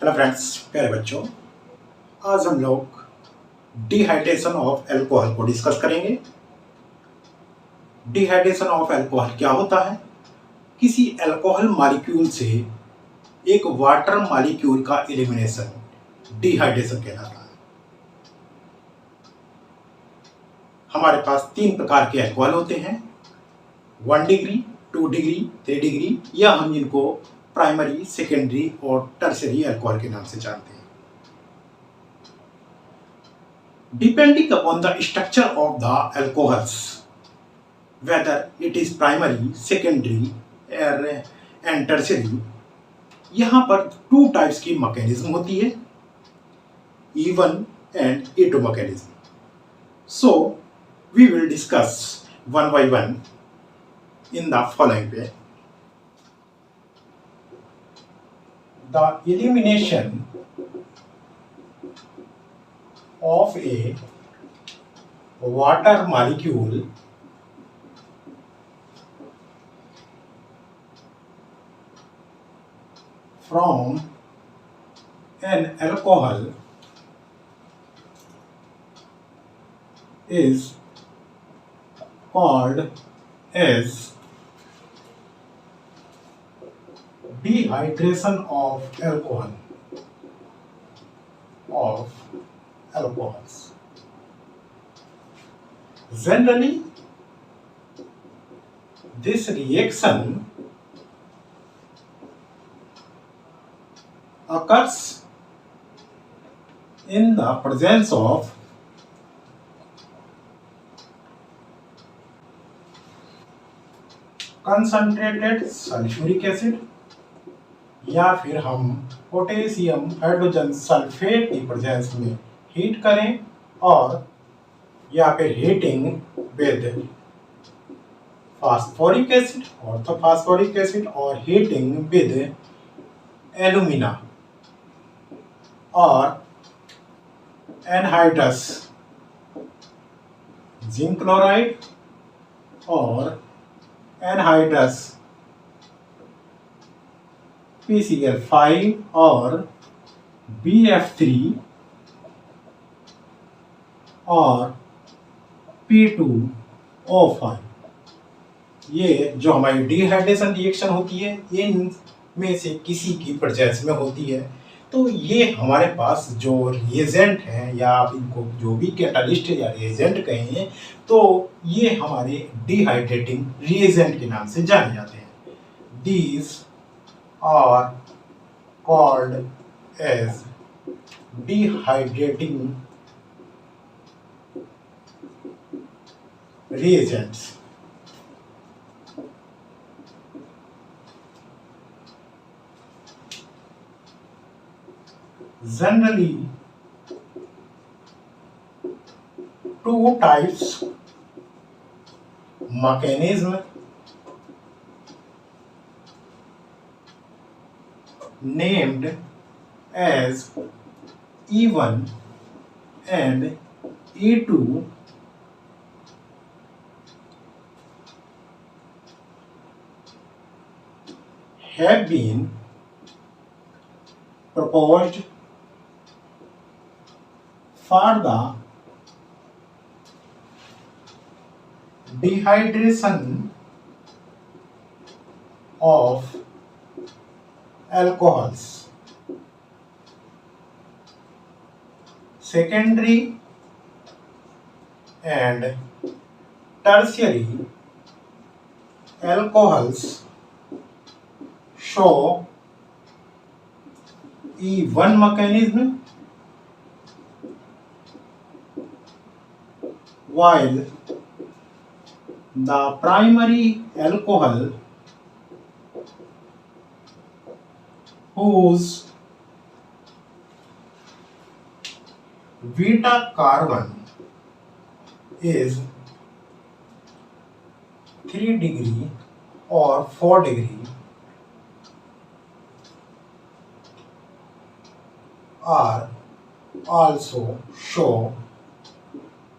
Hello friends, प्यारे बच्चों। आज हम लोग डिहाइड्रेशन ऑफ अल्कोहल को डिस्कस करेंगे। डिहाइड्रेशन ऑफ अल्कोहल क्या होता है? किसी अल्कोहल मॉलिक्यूल से एक वाटर मॉलिक्यूल का एलिमिनेशन डिहाइड्रेशन कहलाता है। हमारे पास 3 प्रकार के अल्कोहल होते हैं, 1 डिग्री, 2 डिग्री, 3 डिग्री, या हम इनको प्राइमरी, सेकेंडरी और टर्शियरी अल्कोहल के नाम से जानते हैं। Depending upon the structure of the alcohols, whether it is primary, secondary and tertiary, यहाँ पर 2 टाइप्स की मैकेनिज्म होती है, E1 and E2 mechanism. So we will discuss one by one in the following way. The elimination of a water molecule from an alcohol is called as dehydration of alcohols. Generally, this reaction occurs in the presence of concentrated sulfuric acid, या फिर हम potassium hydrogen sulphate की presence में heat करें, और या फिर heating with phosphoric acid, orthophosphoric acid, और हीटिंग विद एल्यूमिना और एनहाइड्रस जिंक क्लोराइड और एनहाइड्रस PCl5 और BF3 और P2O5, ये जो हमारी डिहाइड्रेशन रिएक्शन होती है, इन में से किसी की प्रेजेंस में होती है। तो ये हमारे पास जो रिएजेंट हैं, या आप इनको जो भी कैटालिस्ट या रिएजेंट कहें, तो ये हमारे डिहाइड्रेटिंग रिएजेंट के नाम से जाने जाते हैं। These are called as dehydrating reagents. Generally, 2 types mechanism named as E1 and E2 have been proposed for the dehydration of alcohols. Secondary and tertiary alcohols show E1 mechanism, while the primary alcohol whose beta carbon is 3 degree or 4 degree are also show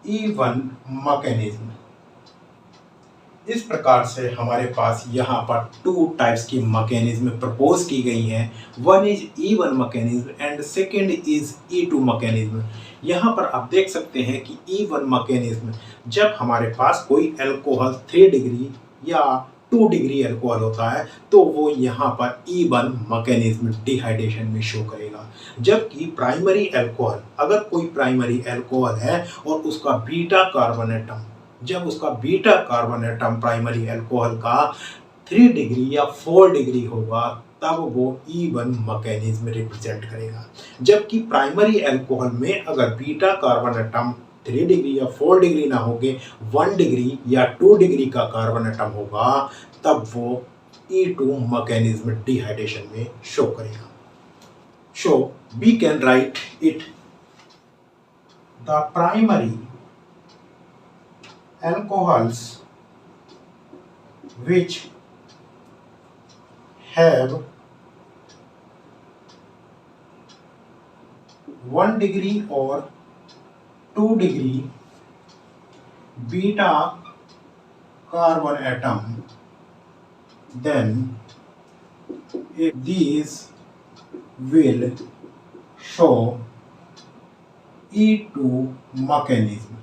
E1 mechanism. इस प्रकार से हमारे पास यहाँ पर two types की mechanism propose की गई हैं। One is E1 mechanism and second is E2 mechanism. यहाँ पर आप देख सकते हैं कि E1 मैकेनिज्म जब हमारे पास कोई अल्कोहल 3 डिग्री या 2 डिग्री अल्कोहल होता है तो वो यहाँ पर E1 मैकेनिज्म डिहाइड्रेशन में शो करेगा। जबकि प्राइमरी अल्कोहल, अगर कोई प्राइमरी अल्कोहल है और उसका बीटा कार्बन एटम, जब उसका beta carbon atom primary alcohol का 3 डिग्री या 4 डिग्री होगा तब वो E1 मैकेनिज्म रिप्रेजेंट करेगा। जबकि प्राइमरी अल्कोहल में अगर बीटा कार्बन एटम 3 डिग्री या 4 डिग्री ना होगे, 1 डिग्री या 2 डिग्री का कार्बन एटम होगा तब वो E2 मैकेनिज्म डिहाइड्रेशन में शो करेगा। So we can write it, the primary alcohols which have 1 degree or 2 degree beta carbon atom, then these will show E2 mechanism.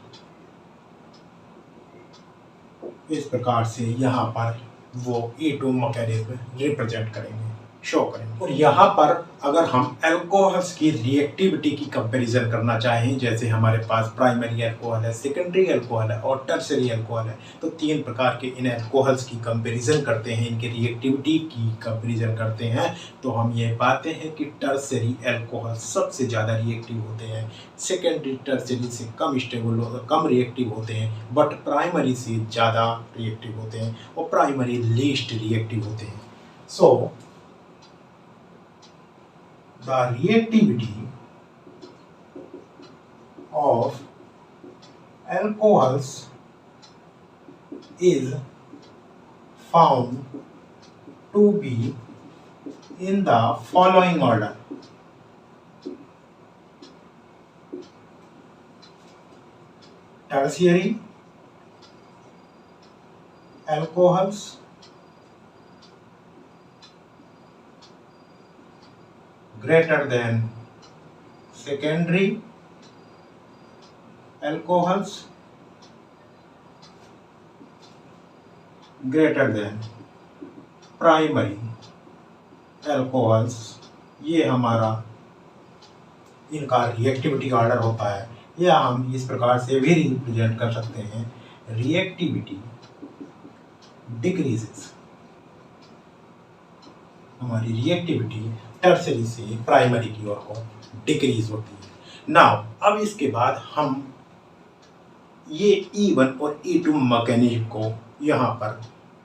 इस प्रकार से यहाँ पर वो E2 मैकेनिज्म रिप्रेजेंट करेंगे, शो करेंगे। और यहाँ पर अगर हम अल्कोहल्स की रिएक्टिविटी की कंपैरिजन करना चाहें, जैसे हमारे पास प्राइमरी अल्कोहल है, सेकेंडरी अल्कोहल है और टर्शरी अल्कोहल है, तो 3 प्रकार के इन अल्कोहल्स की कंपैरिजन करते हैं, इनकी रिएक्टिविटी की कंपैरिजन करते हैं, तो हम ये पाते हैं कि टर्शरी अल्कोहल सबसे ज़्यादा रिएक्टिव होते हैं, सेकेंडरी टर्शरी से कम स्टेबल, कम रिएक्टिव होते हैं, बट प्राइमरी से ज़्यादा रिएक्टिव होते हैं और प्राइमरी लीस्ट रिएक्टिव होते हैं। सो the reactivity of alcohols is found to be in the following order. Tertiary alcohols, greater than secondary alcohols, greater than primary alcohols। ये हमारा इनका रिएक्टिविटी का ऑर्डर होता है, या हम इस प्रकार से भी रिप्रेजेंट कर सकते हैं, रिएक्टिविटी डिक्रीजेस। हमारी रिएक्टिविटी टर्शरी से प्राइमरी की ओर को डिक्रीज होती है। नाउ अब इसके बाद हम ये E1 और E2 मैकेनिज्म को यहाँ पर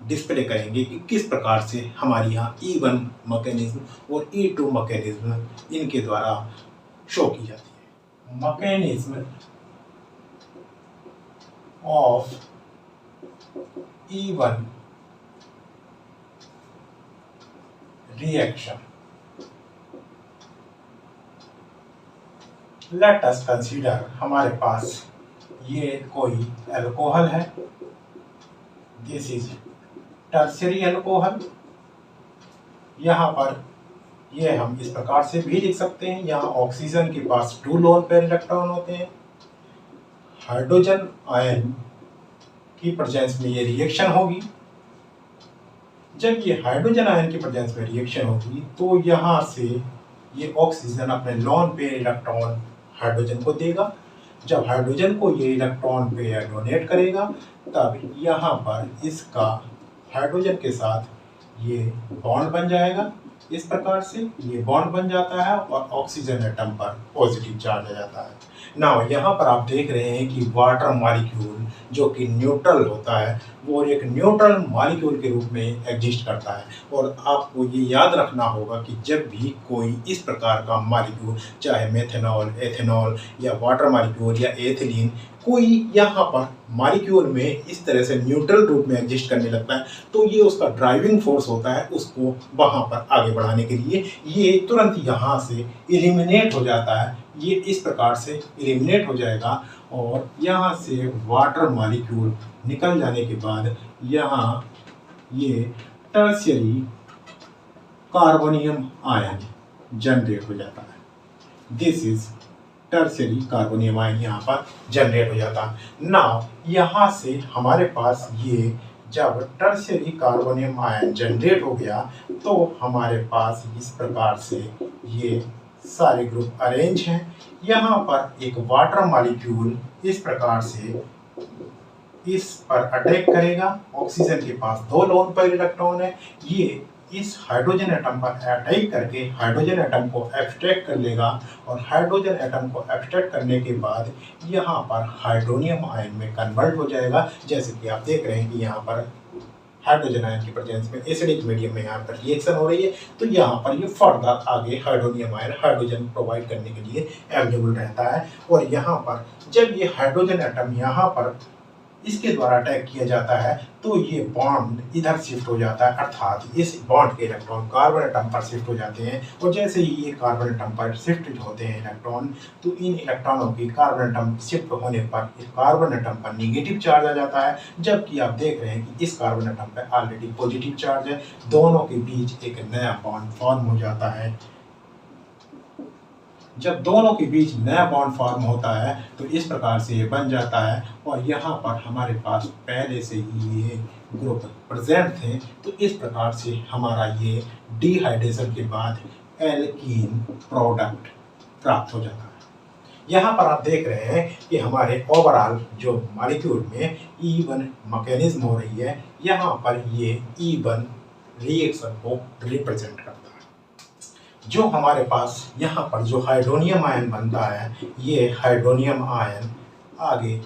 डिस्प्ले करेंगे कि किस प्रकार से हमारे यहाँ E1 मैकेनिज्म और E2 मैकेनिज्म इनके द्वारा शो की जाती है। Mechanism of E1 reaction, let us consider, हमारे पास ये कोई अल्कोहल है, दिस इज टर्शरी अल्कोहल। यहाँ पर ये हम इस प्रकार से भी लिख सकते हैं, यहाँ ऑक्सीजन के पास 2 लोन पेयर इलेक्ट्रॉन होते हैं, हाइड्रोजन आयन की प्रेजेंस में ये रिएक्शन होगी। जब ये हाइड्रोजन आयन की प्रेजेंस में रिएक्शन होगी तो यहाँ से ये ऑक्सीजन अपने लोन पेयर इलेक्ट्रॉन हाइड्रोजन को देगा। जब हाइड्रोजन को ये इलेक्ट्रॉन पेयर डोनेट करेगा तब यहाँ पर इसका हाइड्रोजन के साथ ये बॉन्ड बन जाएगा। इस प्रकार से ये बॉन्ड बन जाता है और ऑक्सीजन एटम पर पॉजिटिव चार्ज आ जाता है। नाउ यहाँ पर आप देख रहे हैं कि वाटर मॉलिक्यूल जो कि न्यूट्रल होता है वो एक न्यूट्रल मॉलिक्यूल के रूप में एग्जिस्ट करता है। और आपको ये याद रखना होगा कि जब भी कोई इस प्रकार का मॉलिक्यूल, चाहे मेथनॉल, एथेनॉल या वाटर मॉलिक्यूल या एथिलीन, कोई यहाँ पर मॉलिक्यूल में इस तरह से न्यूट्रल रूप में एग्जिस्ट करने लगता है तो ये उसका ड्राइविंग फोर्स होता है उसको वहाँ पर आगे बढ़ाने के लिए। ये तुरंत यहाँ से एलिमिनेट हो जाता है, ये इस प्रकार से एलिमिनेट हो जाएगा और यहाँ से वाटर मॉलिक्यूल निकल जाने के बाद यहाँ ये टर्शियरी कार्बोनियम आयन जनरेट हो जाता है। This is tertiary carbonium ion यहाँ पर जनरेट हो जाता है। नाउ यहाँ से हमारे पास ये जब टर्शियरी कार्बोनियम आयन जनरेट हो गया तो हमारे पास इस प्रकार से ये सारे ग्रुप अरेंज हैं। यहाँ पर एक वाटर मॉलिक्यूल इस प्रकार से इस पर अटैक करेगा। ऑक्सीजन के पास 2 लोन पेयर इलेक्ट्रॉन है, ये इस हाइड्रोजन एटम पर अटैक करके हाइड्रोजन एटम को एब्स्ट्रैक्ट कर लेगा और हाइड्रोजन एटम को एब्स्ट्रैक्ट करने के बाद यहाँ पर हाइड्रोनियम आयन में कन्वर्ट हो जाएगा। जैसे कि आप देख रहे हैं कि यहाँ पर हाइड्रोजन आयन की प्रेजेंस में एसिडिक मीडियम में यहाँ पर रिएक्शन हो रही है, तो यहाँ पर ये फर्दर आगे हाइड्रोनियम आयन हाइड्रोजन प्रोवाइड करने के लिए अवेलेबल रहता है। और यहाँ पर जब ये हाइड्रोजन एटम यहाँ पर इसके द्वारा अटैक किया जाता है तो ये बॉन्ड इधर शिफ्ट हो जाता है, अर्थात इस बॉन्ड के इलेक्ट्रॉन कार्बन एटम पर शिफ्ट हो जाते हैं। और जैसे ही ये कार्बन एटम पर शिफ्ट होते हैं इलेक्ट्रॉन, तो इन इलेक्ट्रॉनों की कार्बन एटम शिफ्ट होने पर इस कार्बन एटम पर नेगेटिव चार्ज आ जाता है, जबकि आप देख रहे हैं कि इस कार्बन एटम पर ऑलरेडी पॉजिटिव चार्ज है। दोनों के बीच एक नया बॉन्ड फॉर्म हो जाता है। जब दोनों के बीच नया बॉन्ड फॉर्म होता है तो इस प्रकार से ये बन जाता है। और यहाँ पर हमारे पास पहले से ही ये ग्रुप प्रेजेंट थे, तो इस प्रकार से हमारा ये डिहाइड्रेशन के बाद एल्कीन प्रोडक्ट प्राप्त हो जाता है। यहाँ पर आप देख रहे हैं कि हमारे ओवरऑल जो मॉलिक्यूल में ईवन मैकेनिज्म हो रही है, यहाँ पर ये ईवन रिएक्शन को रिप्रेजेंट करता है। जो हमारे पास यहाँ पर जो हाइड्रोनियम आयन बनता है, ये हाइड्रोनियम आयन आगे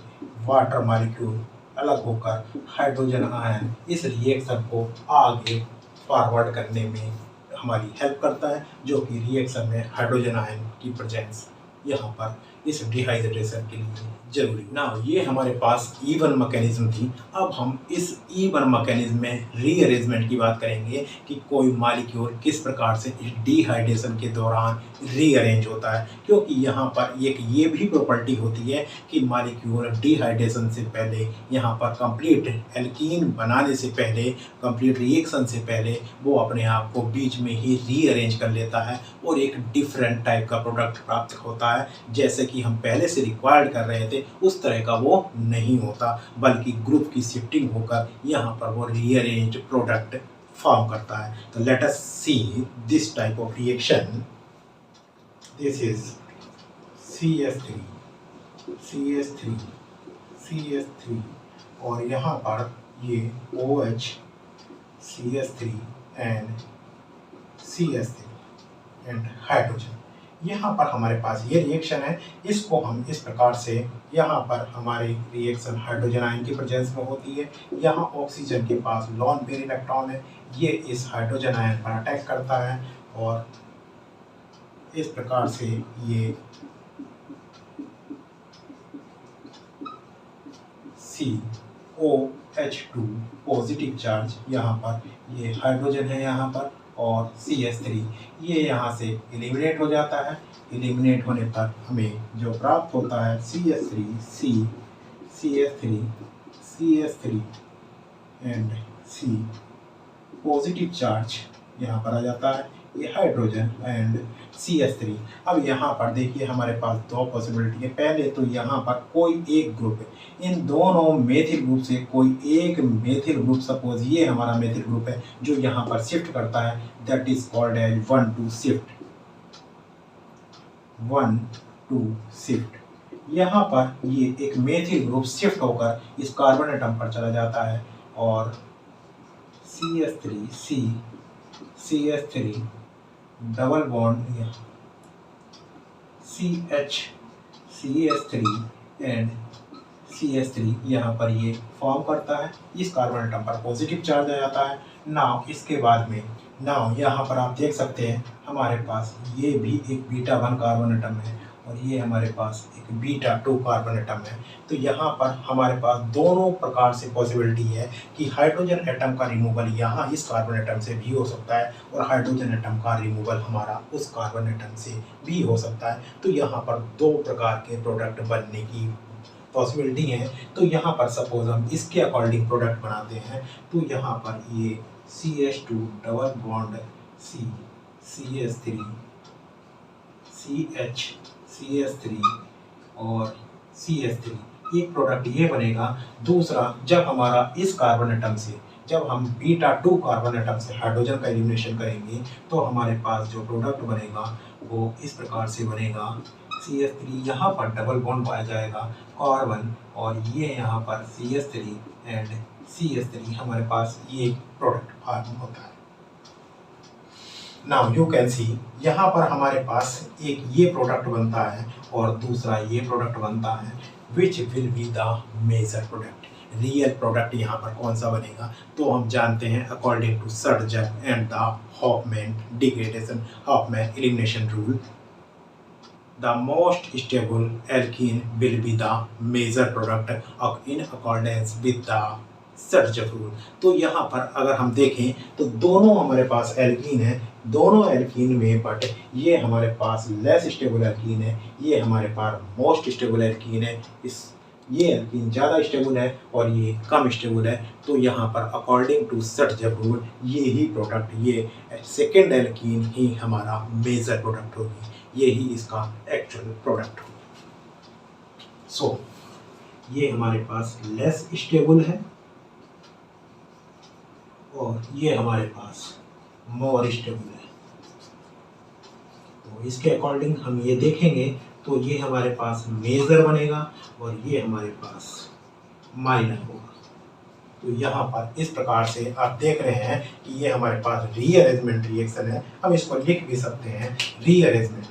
वाटर मॉलिक्यूल अलग होकर हाइड्रोजन आयन इस रिएक्शन को आगे फॉरवर्ड करने में हमारी हेल्प करता है, जो कि रिएक्शन में हाइड्रोजन आयन की प्रेजेंस यहाँ पर इस डिहाइड्रेशन के लिए जरूरी ना। ये हमारे पास ईवन मैकेनिज्म थी। अब हम इस ईवन मैकेनिज्म में रीअरेंजमेंट की बात करेंगे कि कोई मॉलिक्यूल किस प्रकार से इस डिहाइड्रेशन के दौरान रीअरेंज होता है, क्योंकि यहाँ पर एक ये भी प्रॉपर्टी होती है कि मॉलिक्यूल डिहाइड्रेशन से पहले यहाँ पर कंप्लीट एल्कीन बनाने से पहले, कंप्लीट रिएक्शन से पहले वो अपने आप को बीच में ही रीअरेंज कर लेता है और एक डिफरेंट टाइप का प्रोडक्ट प्राप्त होता है। जैसे कि हम पहले से रिक्वायर्ड कर रहे थे उस तरह का वो नहीं होता, बल्कि ग्रुप की शिफ्टिंग होकर यहाँ पर वो रीअरेंज प्रोडक्ट फॉर्म करता है। तो let us see this type of reaction. This is CH3 CH3 CH3 और यहाँ पर ये OH CH3 and CH3 and hydrogen. यहाँ पर हमारे पास ये रिएक्शन है। इसको हम इस प्रकार से, यहाँ पर हमारी रिएक्शन हाइड्रोजन आयन की प्रेजेंस में होती है। यहाँ ऑक्सीजन के पास लॉन पेयर इलेक्ट्रॉन है, ये इस हाइड्रोजन आयन पर अटैक करता है और इस प्रकार से ये COH2 पॉजिटिव चार्ज, यहाँ पर ये हाइड्रोजन है यहाँ पर, और CH3 ये यहाँ से एलिमिनेट हो जाता है। एलिमिनेट होने पर हमें जो प्राप्त होता है CH3 and C positive charge यहाँ पर आ जाता है, ये हाइड्रोजन एंड CH3। अब यहाँ पर देखिए हमारे पास 2 पॉसिबिलिटी है। पहले तो यहाँ पर कोई एक ग्रुप है, इन दोनों मेथिल ग्रुप से कोई एक मेथिल ग्रुप, सपोज ये हमारा मेथिल ग्रुप है जो यहाँ पर शिफ्ट करता है, that is called as 1-2 shift. 1-2 shift यहाँ पर ये एक मेथिल ग्रुप शिफ्ट होकर इस कार्बन एटम पर चला जाता है और CH3 double bond CH3 and CH3 यहाँ पर ये फॉर्म करता है, इस कार्बन एटम पर पॉजिटिव चार्ज आ जाता है। नाउ इसके बाद में यहाँ पर आप देख सकते हैं हमारे पास ये भी एक बीटा 1 कार्बन एटम है और ये हमारे पास एक बीटा 2 कार्बन एटम है। तो यहाँ पर हमारे पास दोनों प्रकार से पॉसिबिलिटी है कि हाइड्रोजन एटम का रिमूवल यहाँ इस कार्बन एटम से भी हो सकता है और हाइड्रोजन एटम का रिमूवल हमारा उस कार्बन एटम से भी हो सकता है। तो यहाँ पर 2 प्रकार के प्रोडक्ट बनने की पॉसिबिलिटी है। तो यहाँ पर सपोज हम इसके अकॉर्डिंग प्रोडक्ट बनाते हैं, तो यहाँ पर ये CH2 double bond C CH3 CH CH3 और CH3 एक प्रोडक्ट ये बनेगा। दूसरा, जब हमारा इस कार्बन एटम से, जब हम β2 कार्बन एटम से हाइड्रोजन का एलिमिनेशन करेंगे, तो हमारे पास जो प्रोडक्ट बनेगा वो इस प्रकार से बनेगा। CH3 यहाँ पर डबल बॉन्ड पाया जाएगा कार्बन, और ये यहाँ पर CH3 एंड CH3 हमारे पास ये प्रोडक्ट फॉर्म होता है। नाउ यू कैन सी, यहाँ पर हमारे पास एक ये प्रोडक्ट बनता है और दूसरा ये प्रोडक्ट बनता है, which will be the major product. Real product यहाँ पर कौन सा बनेगा, तो हम जानते हैं अकॉर्डिंग टू सर्जर and the Hofmann degradation Hofmann elimination rule, the most stable alkene will be the major product in accordance with the सर्जर रूल। तो यहाँ पर अगर हम देखें तो दोनों हमारे पास एल्कीन है, दोनों एल्कीन में, बट ये हमारे पास लेस स्टेबल एल्कीन है, ये हमारे पास मोस्ट स्टेबल एल्कीन है। इस ये एल्कीन ज़्यादा स्टेबल है और ये कम स्टेबल है। तो यहाँ पर अकॉर्डिंग टू सर्जर रूल ये ही प्रोडक्ट, ये सेकेंड एल्कीन ही हमारा मेजर प्रोडक्ट होगी, ये ही इसका एक्चुअल प्रोडक्ट होगा। सो ये हमारे पास लेस स्टेबल है और ये हमारे पास मोर स्टेबल है। तो इसके अकॉर्डिंग हम ये देखेंगे तो ये हमारे पास मेजर बनेगा और ये हमारे पास माइनर होगा। तो यहाँ पर इस प्रकार से आप देख रहे हैं कि ये हमारे पास रीअरेंजमेंट रिएक्शन है। हम इसको लिख भी सकते हैं रीअरेंजमेंट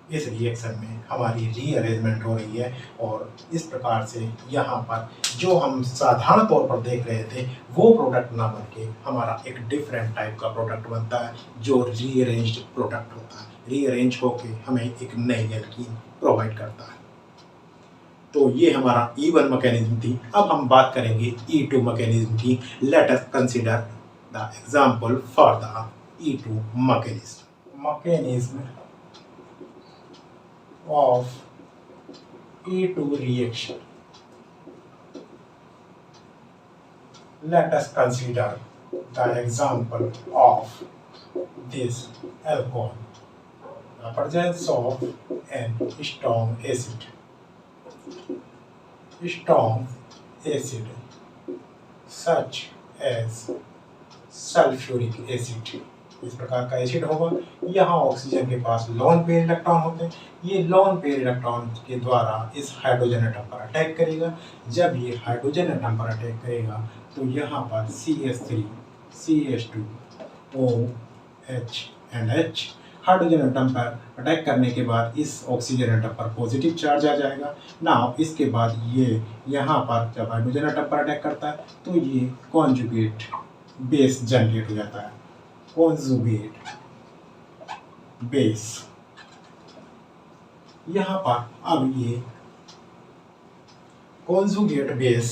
इस रिएक्शन में हमारी रीअरेंजमेंट हो रही है। और इस प्रकार से यहाँ पर जो हम साधारण तौर पर देख रहे थे वो प्रोडक्ट ना बन के हमारा एक डिफरेंट टाइप का प्रोडक्ट बनता है जो रीअरेंज्ड प्रोडक्ट होता है, रीअरेंज होके हमें एक नई एल्कीन प्रोवाइड करता है। तो ये हमारा E1 मैकेनिज्म थी। अब हम बात करेंगे E2 मैकेनिज्म की। Let us consider the example for the E2 mechanism of E2 reaction. Let us consider the example of this alcohol, the presence of an strong acid such as sulfuric acid। इस प्रकार का acid होगा। यहाँ oxygen के पास lone pair electron होते हैं। ये lone pair electron के द्वारा इस हाइड्रोजन एटम पर अटैक करेगा। जब ये हाइड्रोजन एटम पर अटैक करेगा तो यहाँ पर CH3 CH2 OH and H hydrogen atom पर अटैक करने के बाद इस ऑक्सीजन एटम पर पॉजिटिव चार्ज आ जाएगा ना। इसके बाद ये यहाँ पर जब हाइड्रोजन एटम पर अटैक करता है तो ये कॉन्जुगेट बेस जनरेट हो जाता है, कॉन्जुगेट बेस। यहाँ पर अब ये कॉन्जुगेट बेस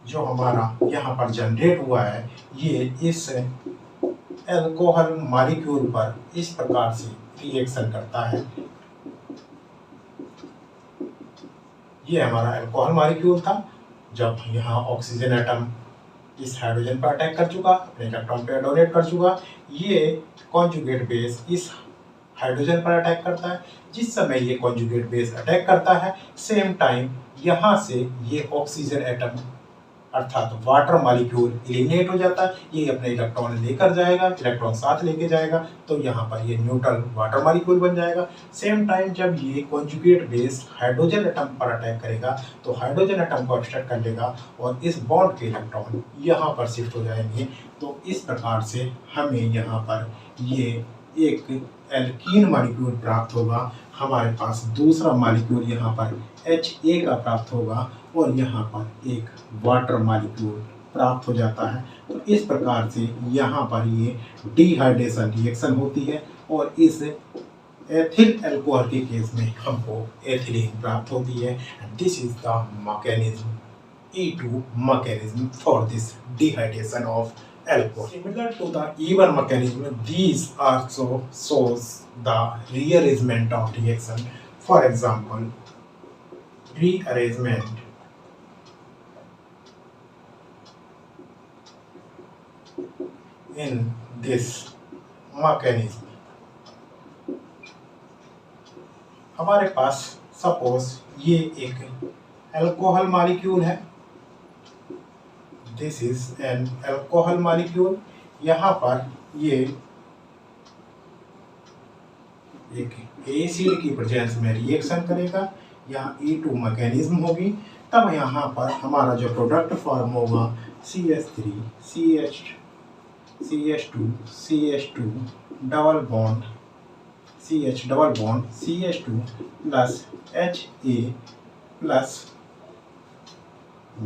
जो हमारा यहाँ पर जनरेट हुआ है ये इस अल्कोहल मॉलिक्यूल पर इस प्रकार से रिएक्शन करता है। ये हमारा अल्कोहल मॉलिक्यूल था। जब यहाँ ऑक्सीजन एटम इस हाइड्रोजन पर अटैक कर चुका, अपने इलेक्ट्रॉन पे डोनेट कर चुका, ये कॉन्जुगेट बेस इस हाइड्रोजन पर अटैक करता है। जिस समय ये कॉन्जुगेट बेस अटैक करता है सेम टाइम यहाँ से ये ऑक्सीजन एटम अर्थात वाटर मॉलिक्यूल एलिमिनेट हो जाता है। ये अपने इलेक्ट्रॉन लेकर जाएगा, इलेक्ट्रॉन साथ लेके जाएगा, तो यहाँ पर ये न्यूट्रल वाटर मॉलिक्यूल बन जाएगा। सेम टाइम जब ये कॉन्जुगेट बेस हाइड्रोजन एटम पर अटैक करेगा तो हाइड्रोजन एटम को ऑब्स्ट्रक्ट कर लेगा और इस बॉन्ड के इलेक्ट्रॉन यहाँ पर शिफ्ट हो जाएंगे। तो इस प्रकार से हमें यहाँ पर ये एक एल्कीन मॉलिक्यूल प्राप्त होगा। हमारे पास दूसरा मॉलिक्यूल यहाँ पर HA का प्राप्त होगा और यहाँ पर एक वाटर मॉलिक्यूल प्राप्त हो जाता है। तो इस प्रकार से यहाँ पर ये डिहाइड्रेशन रिएक्शन होती है और इस एथिल अल्कोहल के केस में हमको एथिलीन प्राप्त होती है। This is the mechanism E2 mechanism for this dehydration of alcohol. Similar to the even mechanism, these also shows the rearrangement of reaction. For example, rearrangement in this mechanism. हमारे पास suppose ये एक alcohol molecule है, this is an alcohol molecule. यहाँ पर ये एक acid की presence में रिएक्शन करेगा, यहाँ E2 मैकेनिज्म होगी, तब यहाँ पर हमारा जो प्रोडक्ट फॉर्म होगा CH3 CH2 CH2 double bond CH double bond CH2 plus HA plus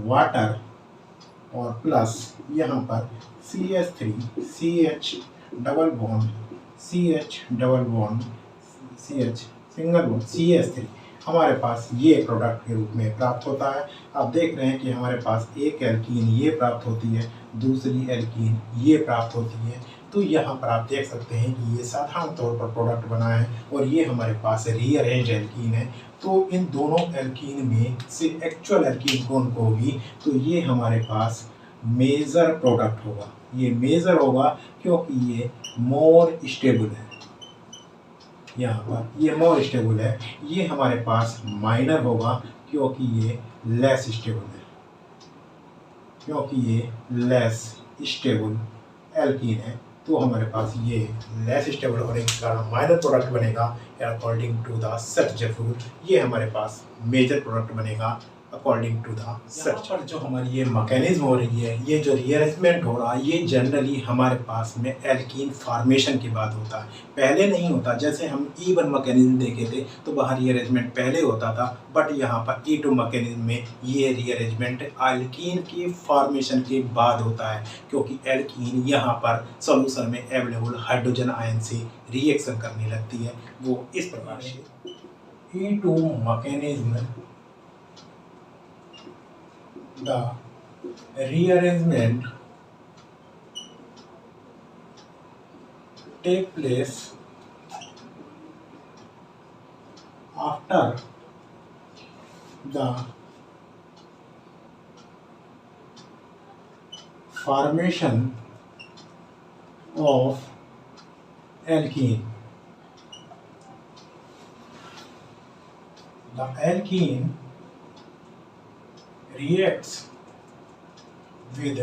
water और प्लस यहाँ पर CH3 CH double bond CH double bond CH single bond CH3 हमारे पास ये प्रोडक्ट के रूप में प्राप्त होता है। आप देख रहे हैं कि हमारे पास एक एल्कीन ये प्राप्त होती है, दूसरी एल्कीन ये प्राप्त होती है। तो यहाँ पर आप देख सकते हैं कि ये साधारण तौर पर प्रोडक्ट बना है और ये हमारे पास रीअरेंज एल्कीन है। तो इन दोनों एल्कीन में से एक्चुअल एल्कीन कौन को होगी, तो ये हमारे पास मेजर प्रोडक्ट होगा। ये मेजर होगा क्योंकि ये मोर स्टेबल है, यहाँ पर ये मोर स्टेबल है। ये हमारे पास माइनर होगा क्योंकि ये लेस स्टेबल है, क्योंकि ये लेस स्टेबल एल्कीन है। तो हमारे पास ये लेस स्टेबल होने के कारण माइनर प्रोडक्ट बनेगा according to the search rule. ये हमारे पास मेजर प्रोडक्ट बनेगा अकॉर्डिंग टू द सर्च। पर जो हमारी ये मैकेनिज्म हो रही है, ये जो रीअरेंजमेंट हो रहा है, ये जनरली हमारे पास में एल्कीन फॉर्मेशन के बाद होता है, पहले नहीं होता। जैसे हम E1 मैकेनिज्म देखे थे तो वहाँ रीअरेंजमेंट पहले होता था, बट यहाँ पर E2 मैकेनिज्म में ये रीअरेंजमेंट एल्कीन की फॉर्मेशन के बाद होता है, क्योंकि एल्कीन यहाँ पर सॉल्यूशन में अवेलेबल हाइड्रोजन आयन से रिएक्शन करने लगती है। वो इस प्रकार से E2 mechanism the rearrangement take place after the formation of alkene. The alkene reacts with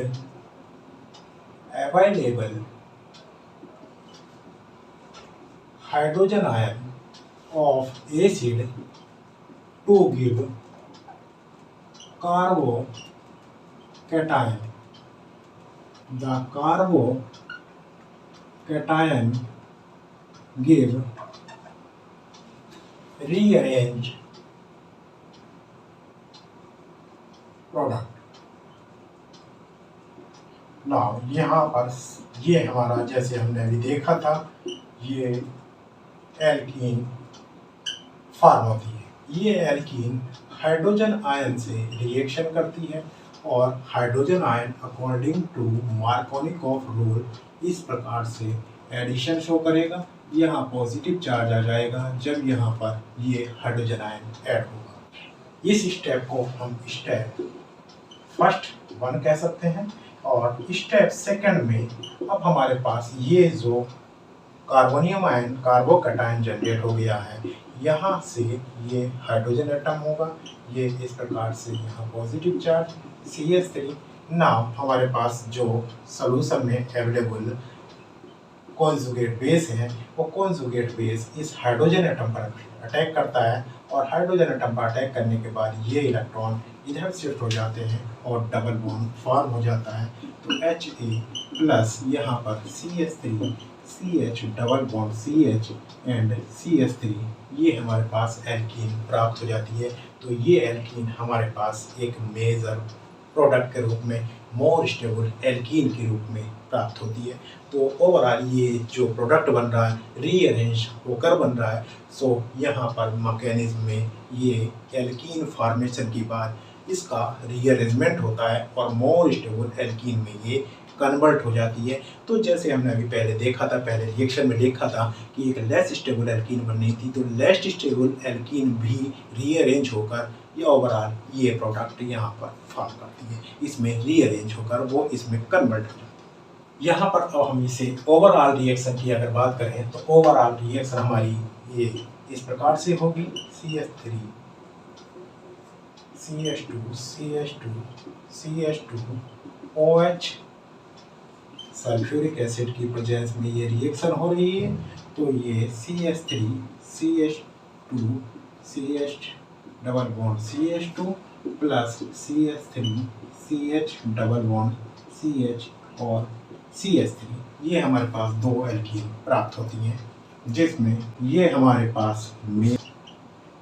available hydrogen ion of acid to give carbocation. The carbocation give rearrange product. Now यहाँ पर ये हमारा, जैसे हमने अभी देखा था, ये एल्कीन फॉर्म होती है। ये एल्कीन हाइड्रोजन आयन से रिएक्शन करती है और hydrogen ion according to Markovnikov rule इस प्रकार से एडिशन शो करेगा। यहाँ पॉजिटिव चार्ज आ जाएगा जब यहाँ पर ये हाइड्रोजन आयन ऐड होगा। इस स्टेप को हम स्टेप फर्स्ट 1 कह सकते हैं, और स्टेप सेकंड में अब हमारे पास ये जो कार्बोनियम आयन कार्बोकैटायन जनरेट हो गया है, यहाँ से ये हाइड्रोजन एटम होगा, ये इस प्रकार से यहाँ पॉजिटिव चार्ज CH3। नाउ हमारे पास जो सॉल्यूशन में अवेलेबल कॉन्जुगेट बेस है, वो कॉन्जुगेट बेस इस हाइड्रोजन एटम पर अटैक करता है और हाइड्रोजन एटम पर अटैक करने के बाद ये इलेक्ट्रॉन इधर शिफ्ट हो जाते हैं और डबल बॉन्ड फॉर्म हो जाता है। तो HA प्लस यहाँ पर CH3 CH double bond CH and CH3, ये हमारे पास एल्कीन प्राप्त हो जाती है। तो ये एल्कीन हमारे पास एक मेजर प्रोडक्ट के रूप में, मोर स्टेबल एल्कीन के रूप में प्राप्त होती है। तो ओवरऑल ये जो प्रोडक्ट बन रहा है रीअरेंज होकर बन रहा है। सो यहाँ पर मैकेनिज्म में ये एल्कीन फॉर्मेशन के बाद इसका रीअरेंजमेंट होता है और मोर स्टेबल एल्कीन में ये कन्वर्ट हो जाती है। तो जैसे हमने अभी पहले देखा था, पहले रिएक्शन में देखा था कि एक लेस स्टेबल एल्कीन बननी थी, तो लेस स्टेबल एल्कीन भी रीअरेंज होकर ये ओवरऑल ये प्रोडक्ट यहाँ पर फॉर्म करती है, इसमें रीअरेंज होकर वो इसमें कन्वर्ट हो जाती है। यहाँ पर अब हम इसे ओवरऑल रिएक्शन की अगर बात करें तो ओवरऑल रिएक्शन हमारी ये इस प्रकार से होगी। CH3 CH2 CH2 CH2 OH sulphuric acid की प्रेजेंस में ये रिएक्शन हो रही है, तो ये CH3 CH2 CH double bond CH2 plus CH3 CH double bond CH और CH3 ये हमारे पास दो एल्कीन प्राप्त होती हैं, जिसमें ये हमारे पास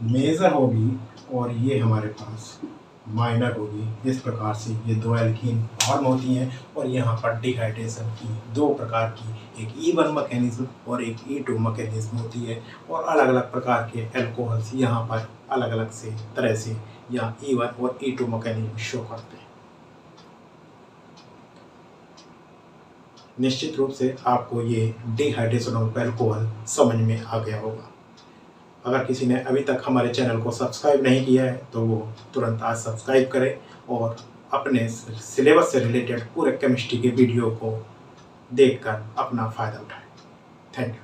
मेजर होगी और ये हमारे पास माइनर होगी। इस प्रकार से ये दो एल्कीन फॉर्म होती हैं और यहाँ पर डिहाइड्रेशन की दो प्रकार की, एक E1 मैकेनिज्म और एक E2 मैकेनिज्म होती है, और अलग अलग प्रकार के एल्कोहल्स यहाँ पर अलग अलग से तरह से या E1 और E2 मैकेनिज्म शो करते हैं। निश्चित रूप से आपको ये डिहाइड्रेशन ऑफ एल्कोहल समझ में आ गया होगा। अगर किसी ने अभी तक हमारे चैनल को सब्सक्राइब नहीं किया है तो वो तुरंत आज सब्सक्राइब करें और अपने सिलेबस से रिलेटेड पूरे केमिस्ट्री के वीडियो को देखकर अपना फ़ायदा उठाएं। Thank you.